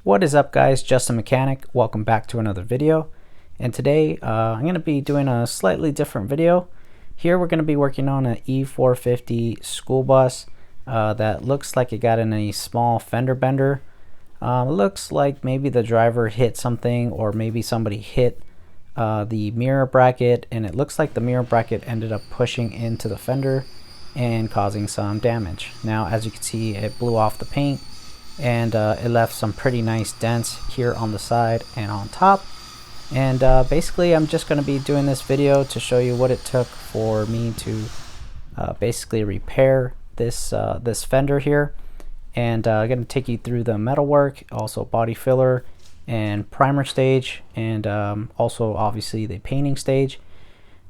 What is up, guys? Just a Mechanic. Welcome back to another video. And today I'm going to be doing a slightly different video. Here we're going to be working on an E450 school bus that looks like it got in a small fender bender. It looks like maybe the driver hit something, or maybe somebody hit the mirror bracket, and it looks like the mirror bracket ended up pushing into the fender and causing some damage. Now, as you can see, it blew off the paint, and it left some pretty nice dents here on the side and on top. And basically I'm just going to be doing this video to show you what it took for me to basically repair this this fender here. And I'm going to take you through the metalwork, also body filler and primer stage, and also obviously the painting stage.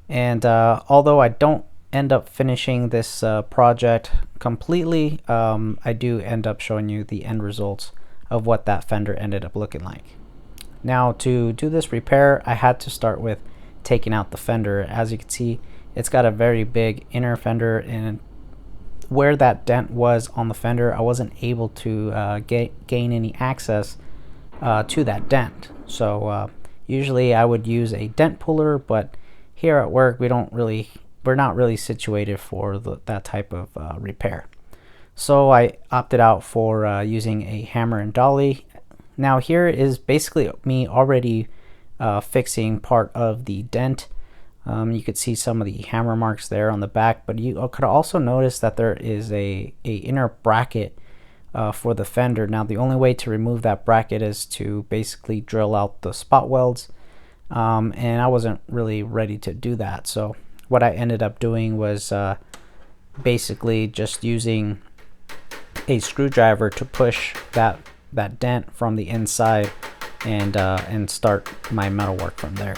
And although I don't end up finishing this project completely, I do end up showing you the end results of what that fender ended up looking like. Now, to do this repair, I had to start with taking out the fender. As you can see, it's got a very big inner fender, and where that dent was on the fender, I wasn't able to gain any access to that dent. So usually I would use a dent puller, but here at work we're not really situated for that type of repair. So I opted out for using a hammer and dolly. Now here is basically me already fixing part of the dent. You could see some of the hammer marks there on the back, but you could also notice that there is a inner bracket for the fender. Now the only way to remove that bracket is to basically drill out the spot welds, and I wasn't really ready to do that. So what I ended up doing was basically just using a screwdriver to push that dent from the inside, and start my metalwork from there.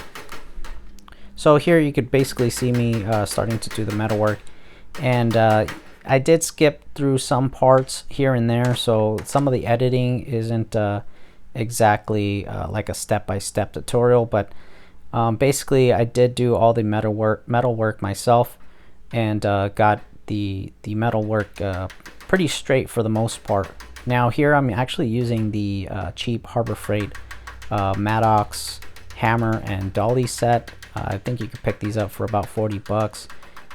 So here you could basically see me starting to do the metalwork, and I did skip through some parts here and there, so some of the editing isn't exactly like a step-by-step tutorial, but basically I did do all the metalwork myself, and got the metalwork pretty straight for the most part. Now here I'm actually using the cheap Harbor Freight Maddox hammer and dolly set. I think you could pick these up for about 40 bucks.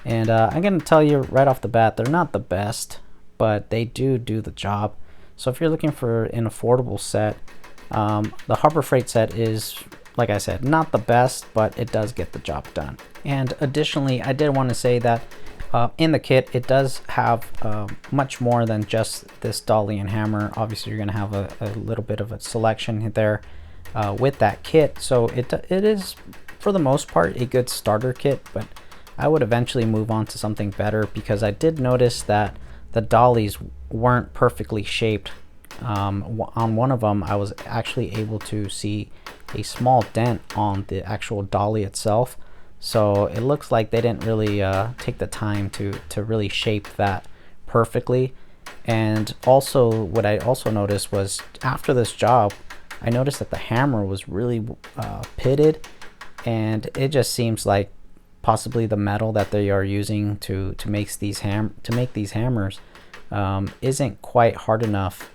And I'm going to tell you right off the bat, they're not the best, but they do the job. So if you're looking for an affordable set, the Harbor Freight set is, like I said, not the best, but it does get the job done. And additionally, I did want to say that in the kit, it does have much more than just this dolly and hammer. Obviously, you're going to have a little bit of a selection there with that kit. So it is, for the most part, a good starter kit, but I would eventually move on to something better, because I did notice that the dollies weren't perfectly shaped. On one of them, I was actually able to see a small dent on the actual dolly itself. So it looks like they didn't really take the time to really shape that perfectly. And also, what I also noticed was, after this job, I noticed that the hammer was really pitted, and it just seems like possibly the metal that they are using to make these hammers isn't quite hard enough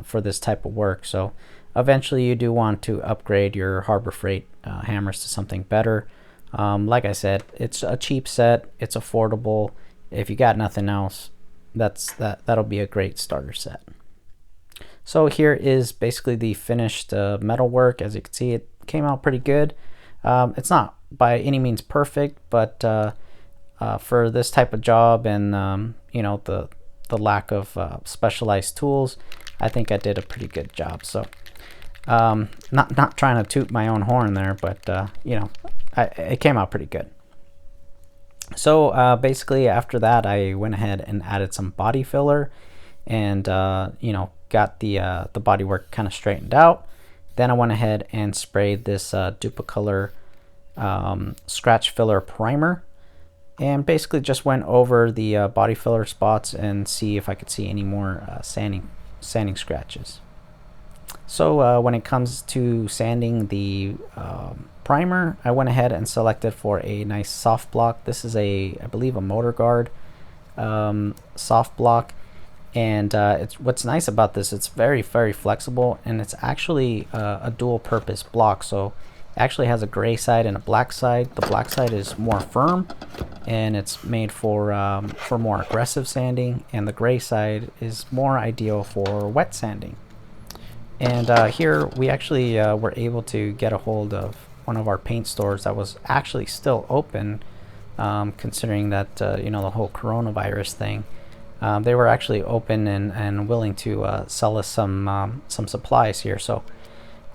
for this type of work. So eventually you do want to upgrade your Harbor Freight hammers to something better. Like I said, it's a cheap set, it's affordable. If you got nothing else, that'll be a great starter set. So here is basically the finished metalwork. As you can see, it came out pretty good. It's not by any means perfect, but for this type of job, and you know, the lack of specialized tools, I think I did a pretty good job. So not trying to toot my own horn there, but you know, it came out pretty good. So basically after that, I went ahead and added some body filler, and you know, got the bodywork kind of straightened out. Then I went ahead and sprayed this Duplicolor scratch filler primer, and basically just went over the body filler spots and see if I could see any more sanding scratches. So when it comes to sanding the primer, I went ahead and selected for a nice soft block. This is I believe a motor guard soft block, And it's what's nice about this, it's very flexible, and it's actually a dual purpose block. So it actually has a gray side and a black side. The black side is more firm and it's made for more aggressive sanding, and the gray side is more ideal for wet sanding. And here we actually were able to get a hold of one of our paint stores that was actually still open, considering that you know, the whole coronavirus thing. They were actually open and willing to sell us some supplies here. So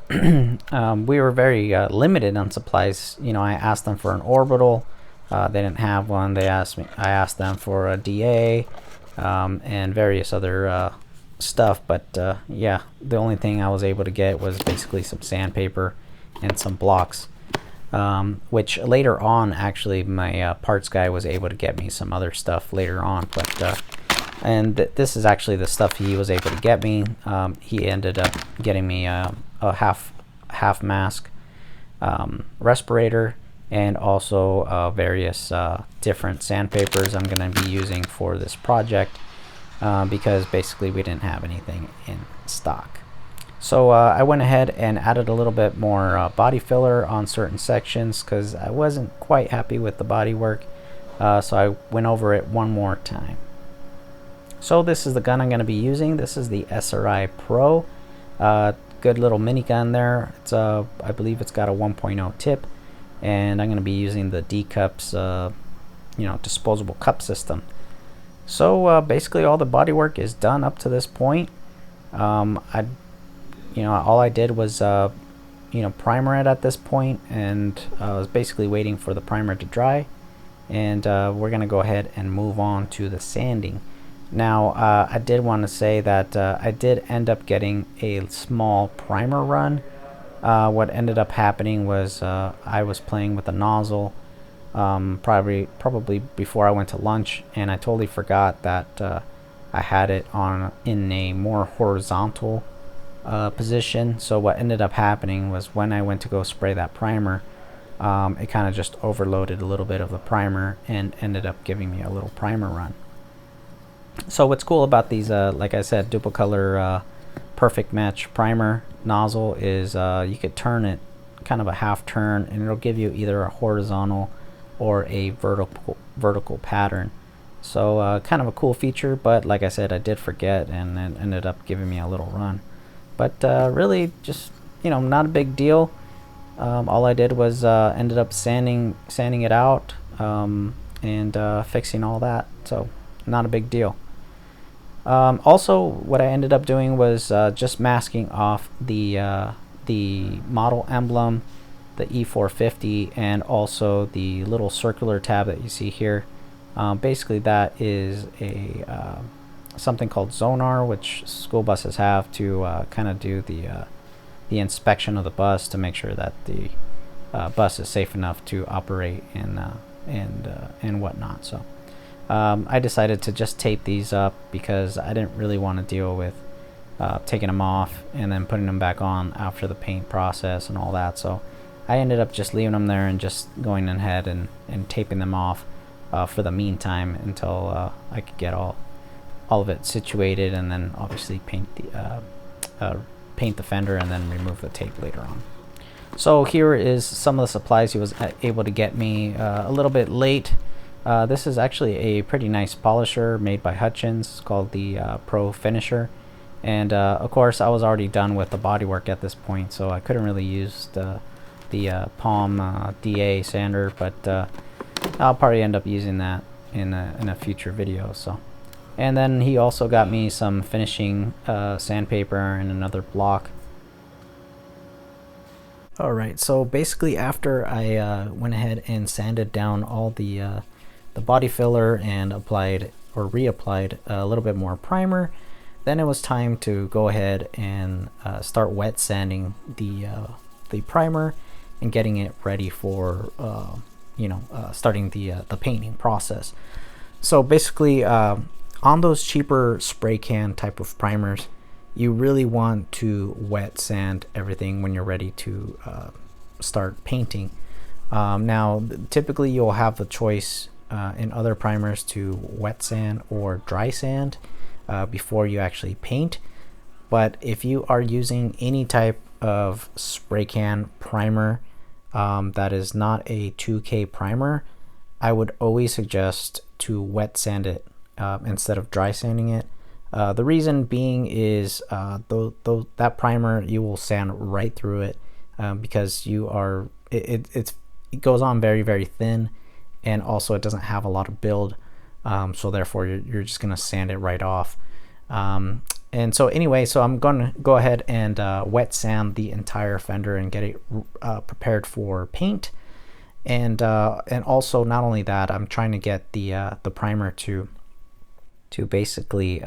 we were very limited on supplies. You know, I asked them for an orbital. They didn't have one. I asked them for a DA and various other stuff. But yeah, the only thing I was able to get was basically some sandpaper and some blocks. Which later on, actually, my parts guy was able to get me some other stuff later on. But this is actually the stuff he was able to get me. He ended up getting me a half mask, respirator, and also various different sandpapers I'm going to be using for this project, because basically we didn't have anything in stock. So I went ahead and added a little bit more body filler on certain sections because I wasn't quite happy with the body work. So I went over it one more time. So this is the gun I'm going to be using. This is the SRI Pro. Good little mini gun there. It's I believe it's got a 1.0 tip, and I'm going to be using the D cups, you know, disposable cup system. So basically all the body work is done up to this point. You know, all I did was you know, primer it at this point, and I was basically waiting for the primer to dry, and we're gonna go ahead and move on to the sanding. Now I did want to say that I did end up getting a small primer run. What ended up happening was I was playing with the nozzle probably before I went to lunch, and I totally forgot that I had it on in a more horizontal position. So what ended up happening was when I went to go spray that primer, it kind of just overloaded a little bit of the primer and ended up giving me a little primer run. So what's cool about these, like I said, duplicolor perfect match primer nozzle is you could turn it kind of a half turn, and it'll give you either a horizontal or a vertical pattern. So kind of a cool feature, but like I said, I did forget, and then ended up giving me a little run. But really, just, you know, not a big deal. All I did was ended up sanding it out and fixing all that. So not a big deal. Also, what I ended up doing was just masking off the model emblem, the E450, and also the little circular tab that you see here. Basically, that is a something called Zonar, which school buses have to kind of do the inspection of the bus to make sure that the bus is safe enough to operate and whatnot. So I decided to just tape these up because I didn't really want to deal with taking them off and then putting them back on after the paint process and all that. So I ended up just leaving them there and just going ahead and taping them off for the meantime until I could get all of it situated, and then obviously paint the fender and then remove the tape later on. So here is some of the supplies he was able to get me a little bit late. This is actually a pretty nice polisher made by Hutchins called the Pro Finisher, and of course I was already done with the bodywork at this point, so I couldn't really use the Palm DA sander, but I'll probably end up using that in a future video. So, and then he also got me some finishing sandpaper and another block. Alright, so basically after I went ahead and sanded down all the body filler and applied or reapplied a little bit more primer, then it was time to go ahead and start wet sanding the primer and getting it ready for starting the painting process. So basically on those cheaper spray can type of primers, you really want to wet sand everything when you're ready to start painting. Now typically you'll have the choice in other primers to wet sand or dry sand. before you actually paint. But if you are using any type of spray can primer that is not a 2K primer, I would always suggest to wet sand it instead of dry sanding it. The reason being is that primer, you will sand right through it because it goes on very, very thin, and also it doesn't have a lot of build, so therefore you're just gonna sand it right off. And so anyway, so I'm gonna go ahead and wet sand the entire fender and get it prepared for paint. And also, not only that, I'm trying to get the primer to basically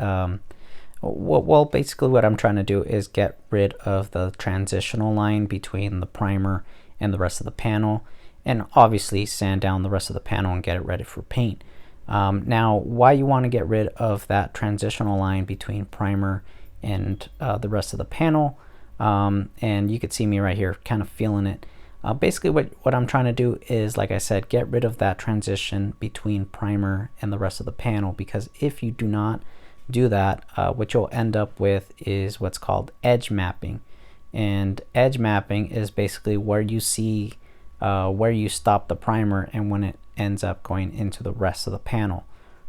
well, basically what I'm trying to do is get rid of the transitional line between the primer and the rest of the panel, and obviously sand down the rest of the panel and get it ready for paint. Now, why you want to get rid of that transitional line between primer and the rest of the panel, and you could see me right here kind of feeling it. Basically what I'm trying to do is, like I said, get rid of that transition between primer and the rest of the panel, because if you do not do that, what you'll end up with is what's called edge mapping. And edge mapping is basically where you see where you stop the primer and when it ends up going into the rest of the panel,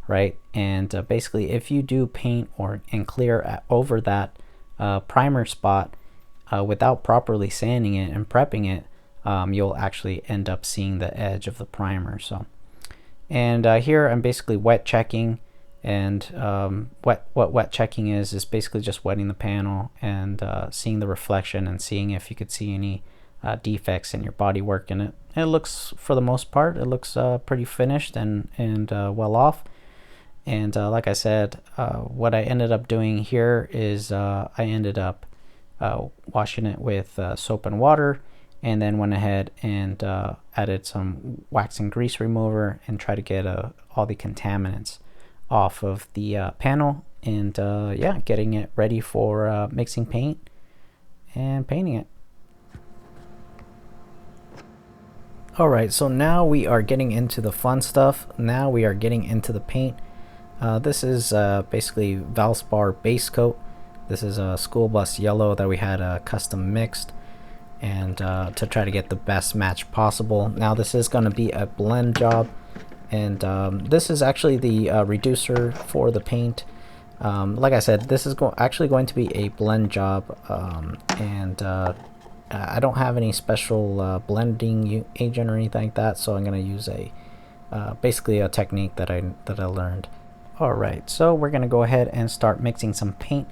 right? And basically, if you do paint and clear over that primer spot without properly sanding it and prepping it, you'll actually end up seeing the edge of the primer. So, and here I'm basically wet checking, and what wet checking is basically just wetting the panel and seeing the reflection and seeing if you could see any defects in your bodywork. And it looks, for the most part, it looks pretty finished and well off. And like I said, what I ended up doing here is I ended up washing it with soap and water, and then went ahead and added some wax and grease remover and try to get all the contaminants off of the panel, and yeah, getting it ready for mixing paint and painting it. Alright, so now we are getting into the fun stuff. Now we are getting into the paint. This is basically Valspar base coat. This is a school bus yellow that we had custom mixed, and to try to get the best match possible. Now this is going to be a blend job, and this is actually the reducer for the paint. Like I said, this is actually going to be a blend job, and I don't have any special blending agent or anything like that, so I'm going to use basically a technique that I learned. Alright, so we're going to go ahead and start mixing some paint.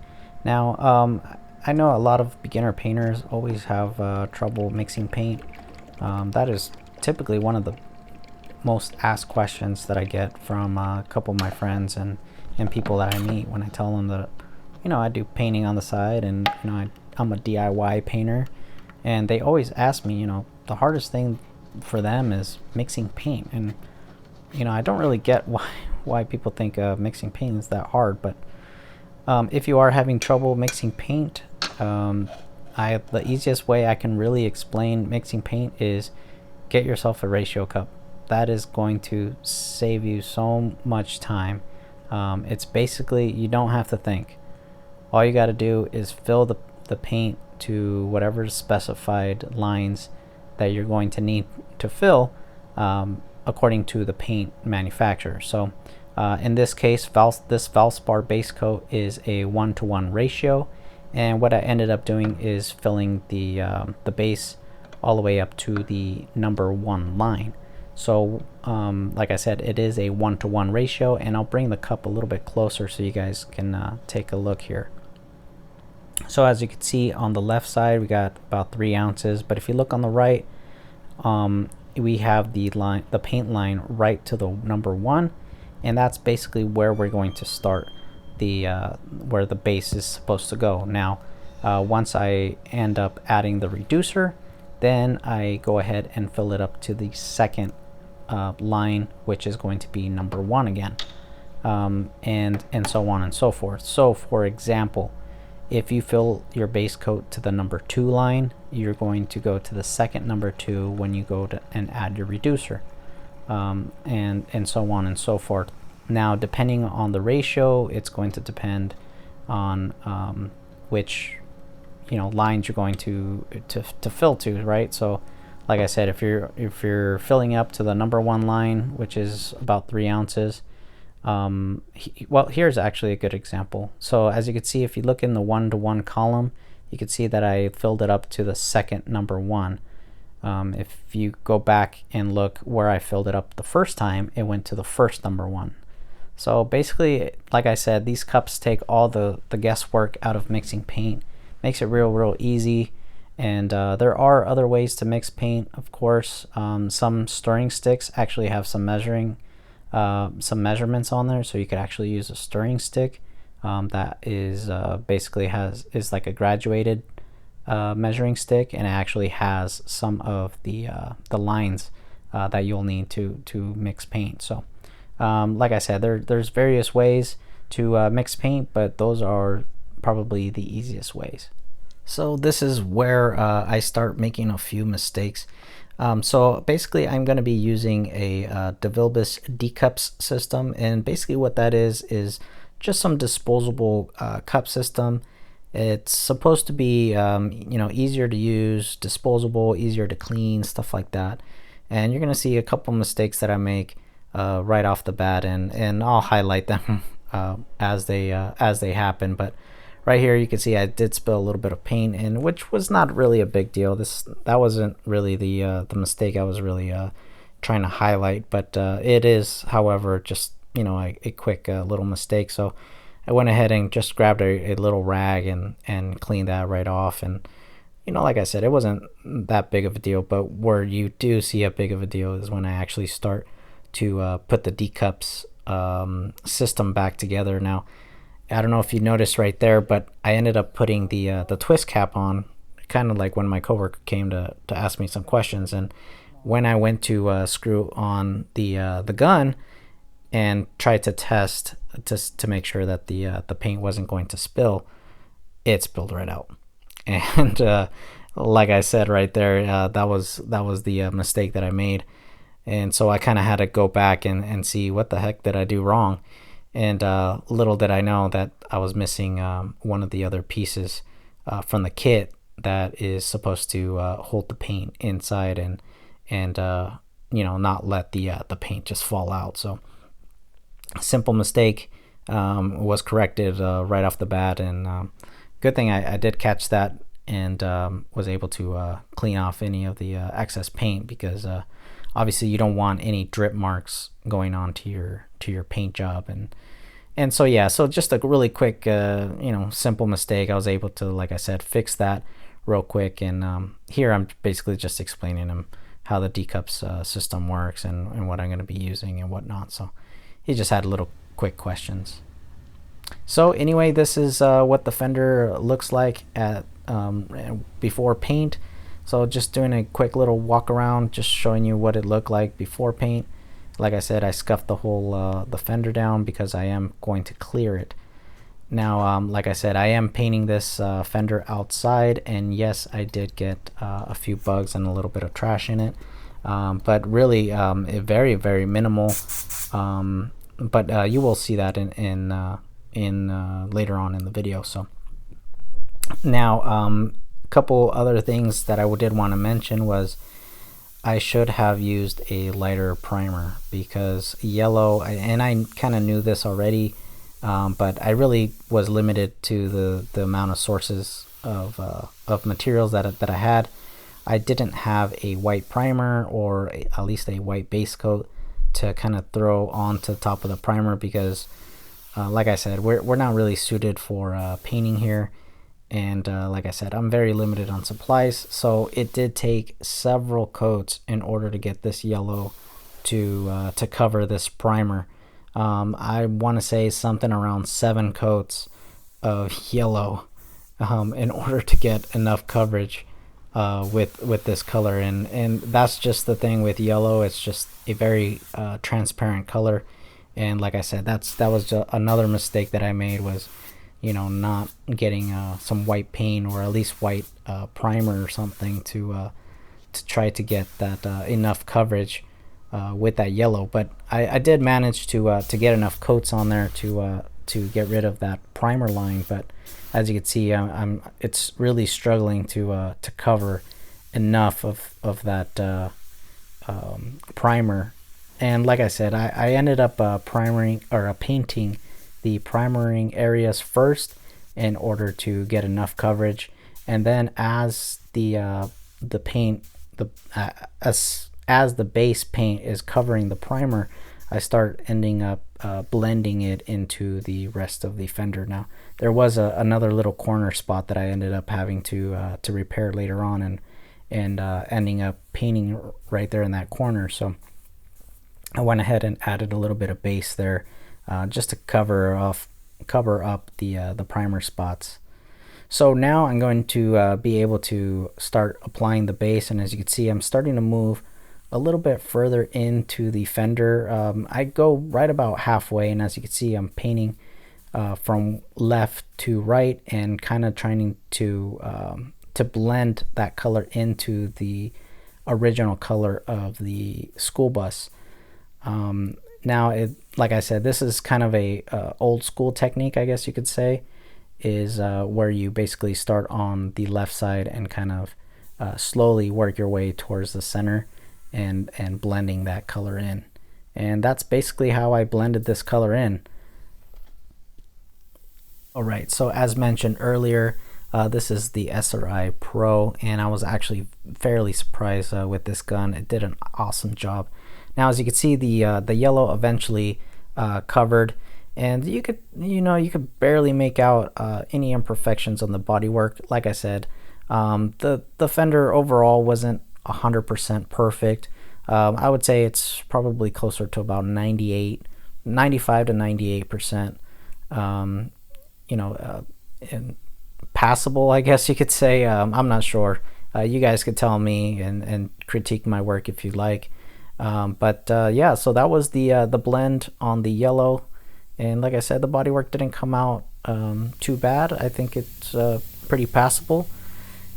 Now, I know a lot of beginner painters always have trouble mixing paint. That is typically one of the most asked questions that I get from a couple of my friends and people that I meet when I tell them that, I do painting on the side, and I'm a DIY painter, and they always ask me, the hardest thing for them is mixing paint. And I don't really get why people think mixing paint is that hard, but if you are having trouble mixing paint, the easiest way I can really explain mixing paint is get yourself a ratio cup. That is going to save you so much time. It's basically, you don't have to think. All you got to do is fill the paint to whatever specified lines that you're going to need to fill according to the paint manufacturer. So in this case, this Valspar base coat is a 1-to-1 ratio, and what I ended up doing is filling the base all the way up to the number 1 line. So like I said, it is a 1-to-1 ratio, and I'll bring the cup a little bit closer so you guys can take a look here. So as you can see, on the left side we got about 3 ounces, but if you look on the right, we have the paint line right to the number 1, and that's basically where we're going to start where the base is supposed to go. Now once I end up adding the reducer, then I go ahead and fill it up to the second line, which is going to be number 1 again, and so on and so forth. So for example, if you fill your base coat to the number 2 line, you're going to go to the second number 2 when you go to and add your reducer, and so on and so forth. Now, depending on the ratio, it's going to depend on which lines you're going to fill to, right? So like I said, if you're filling up to the number 1 line, which is about 3 ounces, well, here's actually a good example. So as you can see, if you look in the 1-to-1 column, you can see that I filled it up to the second number 1. If you go back and look where I filled it up the first time, it went to the first number 1. So basically, like I said, these cups take all the guesswork out of mixing paint. Makes it real easy. And there are other ways to mix paint, of course. Some stirring sticks actually have some measurements on there, so you could actually use a stirring stick that is basically is like a graduated measuring stick, and it actually has some of the lines that you'll need to mix paint. So like I said, there's various ways to mix paint, but those are probably the easiest ways. So this is where I start making a few mistakes. So basically, I'm going to be using a DeVilbiss D-Cups system, and basically what that is just some disposable cup system. It's supposed to be easier to use, disposable, easier to clean, stuff like that. And you're going to see a couple mistakes that I make right off the bat, and I'll highlight them as they happen. But right here, you can see I did spill a little bit of paint, and which was not really a big deal. That wasn't really the mistake I was really trying to highlight, but it is, however, just a quick little mistake. So I went ahead and just grabbed a little rag and cleaned that right off. And like I said, it wasn't that big of a deal. But where you do see a big of a deal is when I actually start to put the D-Cups system back together. Now, I don't know if you noticed right there, but I ended up putting the twist cap on, kind of like when my coworker came to ask me some questions. And when I went to screw on the gun and tried to test just to make sure that the paint wasn't going to spill, it spilled right out. And like I said right there, that was the mistake that I made. And so I kind of had to go back and see what the heck did I do wrong. And little did I know that I was missing one of the other pieces from the kit that is supposed to hold the paint inside and not let the paint just fall out. So simple mistake was corrected right off the bat, and good thing I did catch that and was able to clean off any of the excess paint, because obviously you don't want any drip marks going on to your paint job. And so yeah, so just a really quick simple mistake. I was able to, like I said, fix that real quick. And here I'm basically just explaining him how the D-Cups system works and what I'm going to be using and whatnot. So he just had little quick questions. So anyway, this is what the fender looks like at before paint. So just doing a quick little walk around, just showing you what it looked like before paint. Like I said, I scuffed the whole the fender down because I am going to clear it. Now, like I said, I am painting this fender outside, and yes, I did get a few bugs and a little bit of trash in it, but really very, very minimal. But you will see that in later on in the video. So now, a couple other things that I did want to mention was I should have used a lighter primer, because yellow, and I kind of knew this already, but I really was limited to the amount of sources of materials that I had. I didn't have a white primer, or at least a white base coat to kind of throw onto the top of the primer, because like I said, we're not really suited for painting here. And like I said, I'm very limited on supplies, so it did take several coats in order to get this yellow to cover this primer. I want to say something around 7 coats of yellow in order to get enough coverage with this color. And that's just the thing with yellow. It's just a very transparent color. And like I said, that was another mistake that I made, was not getting some white paint, or at least white primer or something to try to get that enough coverage with that yellow, but I did manage to get enough coats on there to get rid of that primer line. But as you can see, it's really struggling to cover enough of that primer. And like I said, I ended up primering or painting the primering areas first in order to get enough coverage, and then as the paint as the base paint is covering the primer, I start ending up blending it into the rest of the fender. Now there was another little corner spot that I ended up having to repair later on, and ending up painting right there in that corner. So I went ahead and added a little bit of base there, just to cover up the primer spots. So now I'm going to be able to start applying the base, and as you can see, I'm starting to move a little bit further into the fender. I go right about halfway, and as you can see, I'm painting from left to right and kind of trying to blend that color into the original color of the school bus. Now, like I said, this is kind of a old school technique, I guess you could say, is where you basically start on the left side and kind of slowly work your way towards the center and blending that color in. And that's basically how I blended this color in. Alright, so as mentioned earlier, this is the SRI Pro, and I was actually fairly surprised with this gun. It did an awesome job. Now, as you can see, the yellow eventually covered, and you could barely make out any imperfections on the bodywork. Like I said, the fender overall wasn't 100% perfect. I would say it's probably closer to about 95 to 98%. And passable, I guess you could say. I'm not sure. You guys could tell me and critique my work if you like. Yeah, so that was the blend on the yellow, and like I said, the bodywork didn't come out too bad. I think it's pretty passable.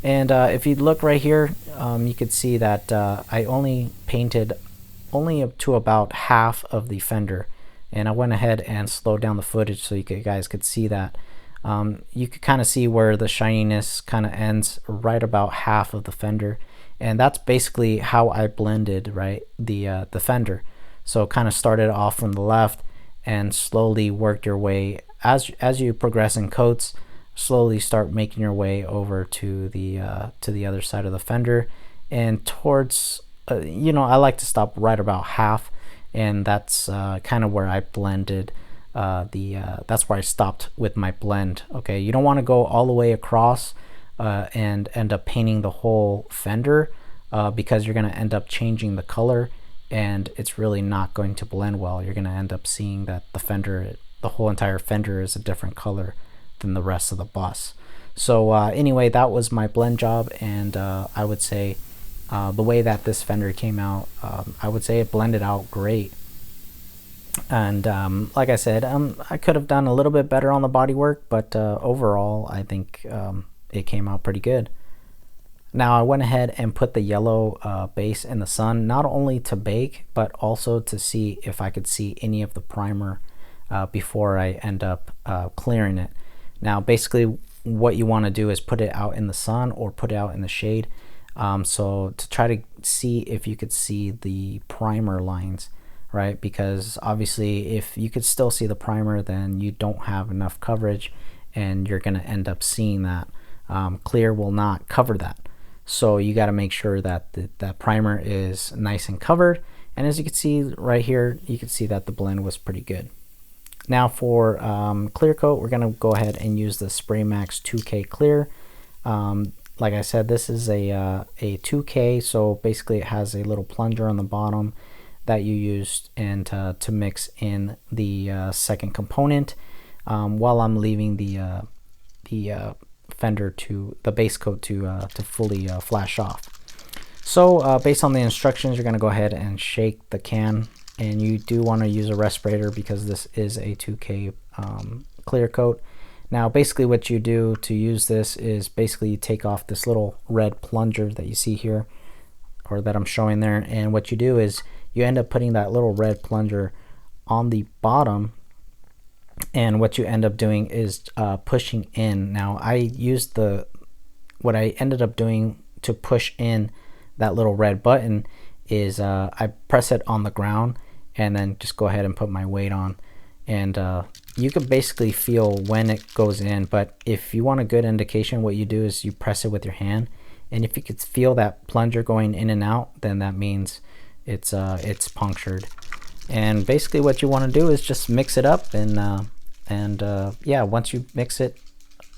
And if you look right here, you could see that I only painted up to about half of the fender, and I went ahead and slowed down the footage so you guys could see that. You could kind of see where the shininess kind of ends right about half of the fender, and that's basically how I blended the fender. So kind of started off from the left and slowly worked your way as you progress in coats. Slowly start making your way over to the other side of the fender, and towards I like to stop right about half, and that's kind of where I blended. That's where I stopped with my blend. Okay, you don't want to go all the way across and end up painting the whole fender, because you're going to end up changing the color, and it's really not going to blend well. You're going to end up seeing that the whole entire fender is a different color than the rest of the bus. So anyway, that was my blend job, and I would say the way that this fender came out, I would say it blended out great. And like I said, I could have done a little bit better on the bodywork, but overall I think it came out pretty good. Now I went ahead and put the yellow base in the sun, not only to bake, but also to see if I could see any of the primer before I end up clearing it. Now basically what you want to do is put it out in the sun or put it out in the shade, so to try to see if you could see the primer lines, right? Because obviously if you could still see the primer, then you don't have enough coverage, and you're going to end up seeing that. Clear will not cover that, so you got to make sure that that primer is nice and covered. And as you can see right here, you can see that the blend was pretty good. Now for clear coat, we're going to go ahead and use the Spray Max 2K Clear. Like I said, this is a 2K, so basically it has a little plunger on the bottom that you use and to mix in the second component, while I'm leaving the fender the base coat to fully flash off. So based on the instructions, you're going to go ahead and shake the can, and you do want to use a respirator because this is a 2K clear coat. Now basically what you do to use this is basically you take off this little red plunger that you see here, or that I'm showing there, and what you do is you end up putting that little red plunger on the bottom, and what you end up doing is pushing in. Now what I ended up doing to push in that little red button is I press it on the ground and then just go ahead and put my weight on, and you can basically feel when it goes in. But if you want a good indication, what you do is you press it with your hand, and if you could feel that plunger going in and out, then that means it's punctured. And basically what you want to do is just mix it up, and yeah, once you mix it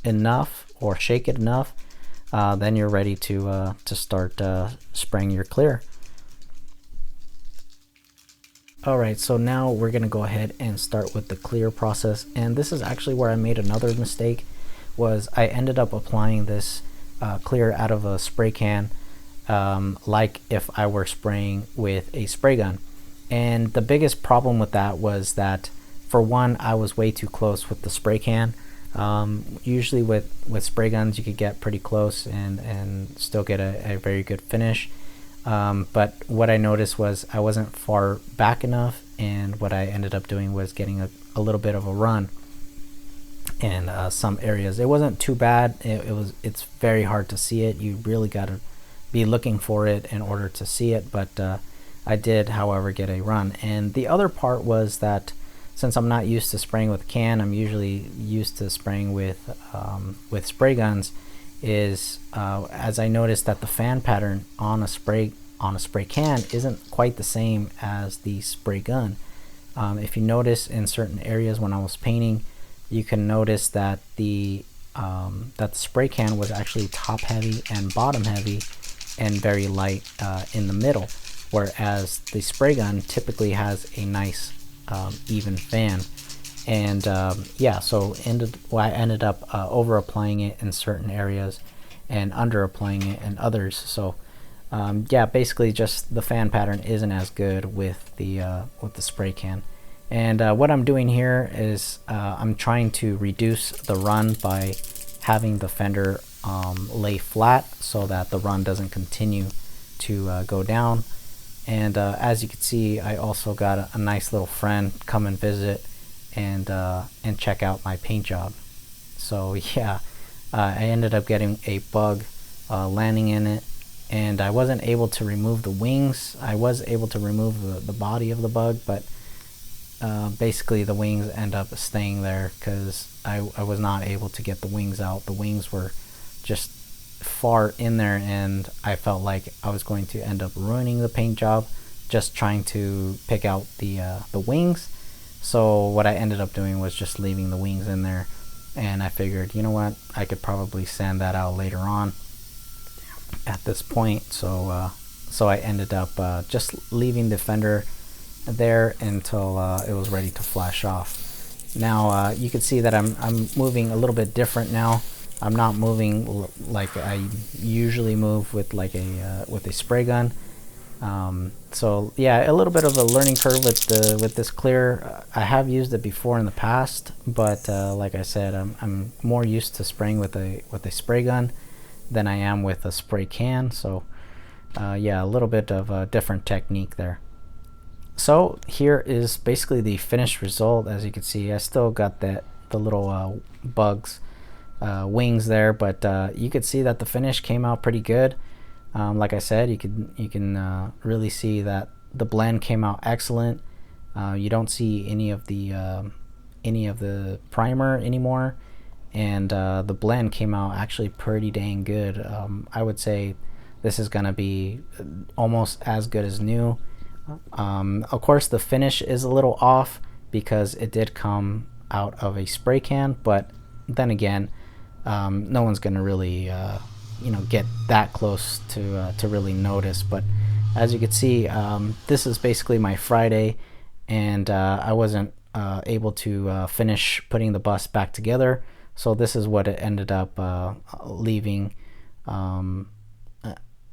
enough or shake it enough, then you're ready to start spraying your clear. Alright, so now we're gonna go ahead and start with the clear process, and this is actually where I made another mistake. Was I ended up applying this clear out of a spray can, like if I were spraying with a spray gun. And the biggest problem with that was that, for one, I was way too close with the spray can. Usually with spray guns you could get pretty close and still get a very good finish. But what I noticed was I wasn't far back enough, and what I ended up doing was getting a little bit of a run in some areas. It wasn't too bad. It's very hard to see it. You really got to be looking for it in order to see it, but I did, however, get a run. And the other part was that since I'm not used to spraying with a can, I'm usually used to spraying with spray guns, is as I noticed that the fan pattern on a spray can isn't quite the same as the spray gun. If you notice in certain areas when I was painting, you can notice that the spray can was actually top heavy and bottom heavy and very light in the middle, whereas the spray gun typically has a nice even fan. And yeah, so I ended up over applying it in certain areas and under applying it in others. So yeah, basically just the fan pattern isn't as good with the spray can. And what I'm doing here is I'm trying to reduce the run by having the fender lay flat so that the run doesn't continue to go down. And as you can see, I also got a nice little friend come and visit and check out my paint job. So yeah, I ended up getting a bug landing in it, and I wasn't able to remove the wings. I was able to remove the body of the bug, but basically the wings end up staying there because I was not able to get the wings out. The wings were just far in there, and I felt like I was going to end up ruining the paint job just trying to pick out the wings. So what I ended up doing was just leaving the wings in there, and I figured, you know what, I could probably sand that out later on at this point. So so I ended up just leaving the fender there until it was ready to flash off. Now you can see that I'm moving a little bit different now. I'm not moving like I usually move with a spray gun. So yeah, a little bit of a learning curve with this clear. I have used it before in the past, but like I said, I'm more used to spraying with a spray gun than I am with a spray can. So yeah, a little bit of a different technique there. So here is basically the finished result. As you can see, I still got the little bugs wings there, but you could see that the finish came out pretty good. Like I said, you can really see that the blend came out excellent. You don't see any of the primer anymore, and the blend came out actually pretty dang good. I would say this is gonna be almost as good as new. Of course, the finish is a little off because it did come out of a spray can, but then again, no one's gonna really get that close to really notice. But as you can see, this is basically my Friday, and I wasn't able to finish putting the bus back together, so this is what it ended up leaving. I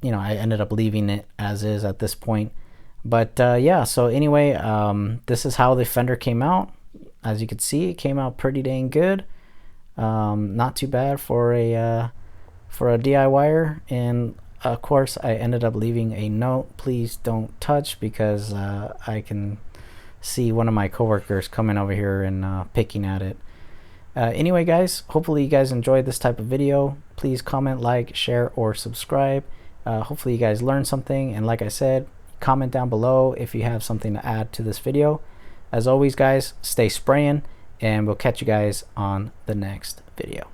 ended up leaving it as is at this point. But yeah, so anyway, this is how the fender came out. As you can see, it came out pretty dang good. Not too bad for a DIYer, and of course, I ended up leaving a note, please don't touch, because I can see one of my coworkers coming over here and picking at it. Anyway, guys, hopefully you guys enjoyed this type of video. Please comment, like, share, or subscribe. Hopefully you guys learned something, and like I said, comment down below if you have something to add to this video. As always, guys, stay spraying, and we'll catch you guys on the next video.